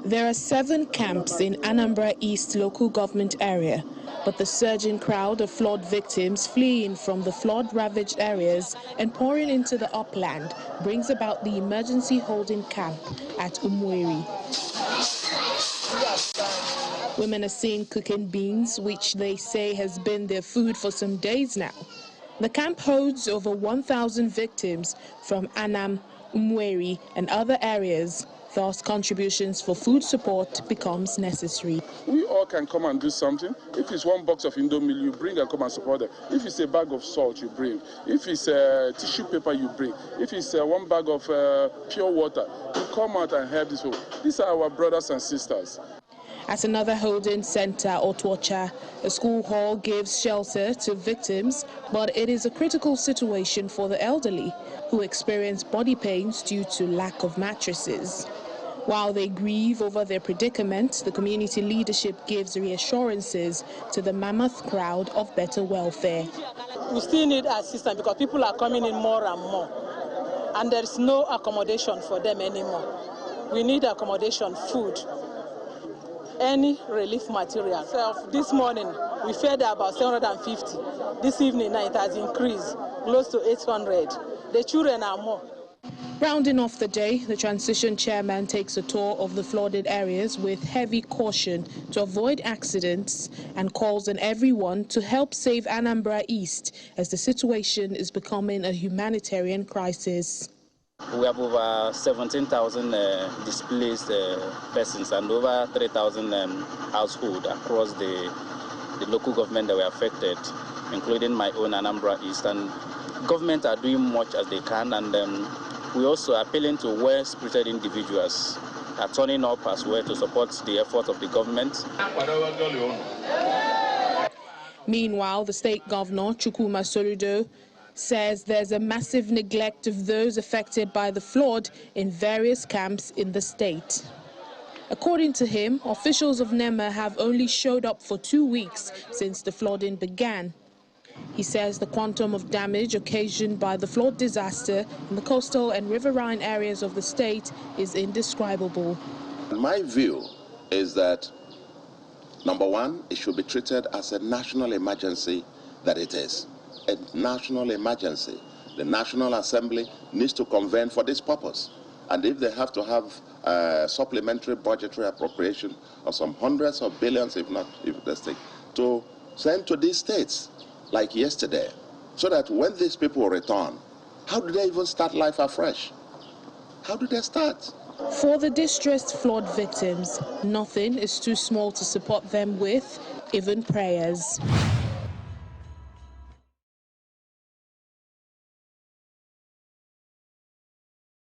There are 7 camps in Anambra East local government area, but the surging crowd of flood victims fleeing from the flood-ravaged areas and pouring into the upland brings about the emergency holding camp at Umweri. Women are seen cooking beans, which they say has been their food for some days now. The camp holds over 1,000 victims from Anam, Umweri and other areas. Thus, contributions for food support becomes necessary. We all can come and do something. If it's 1 box of Indomie, you bring and come and support them. If it's a bag of salt, you bring. If it's tissue paper, you bring. If it's 1 bag of pure water, you come out and help these people. These are our brothers and sisters. At another holding center, Otwocha, a school hall gives shelter to victims, but it is a critical situation for the elderly who experience body pains due to lack of mattresses. While they grieve over their predicament, the community leadership gives reassurances to the mammoth crowd of better welfare. We still need assistance because people are coming in more and more, and there is no accommodation for them anymore. We need accommodation, food, any relief material. So this morning, we fed about 750. This evening, now it has increased, close to 800. The children are more. Rounding off the day, the transition chairman takes a tour of the flooded areas with heavy caution to avoid accidents and calls on everyone to help save Anambra East as the situation is becoming a humanitarian crisis. We have over 17,000 displaced persons and over 3,000 households across the local government that were affected, including my own Anambra East. And government are doing much as they can, and we also appealing to well-spirited individuals are turning up as well to support the effort of the government. Meanwhile, the state governor, Chukwuma Soludo, says there's a massive neglect of those affected by the flood in various camps in the state. According to him, officials of NEMA have only showed up for 2 weeks since the flooding began. He says the quantum of damage occasioned by the flood disaster in the coastal and riverine areas of the state is indescribable. My view is that, number one, it should be treated as a national emergency that it is. A national emergency. The National Assembly needs to convene for this purpose. And if they have to have supplementary budgetary appropriation of some hundreds of billions, if not if the state, to send to these states, like yesterday, so that when these people return, how do they even start life afresh? How do they start? For the distressed flood victims, nothing is too small to support them with, even prayers.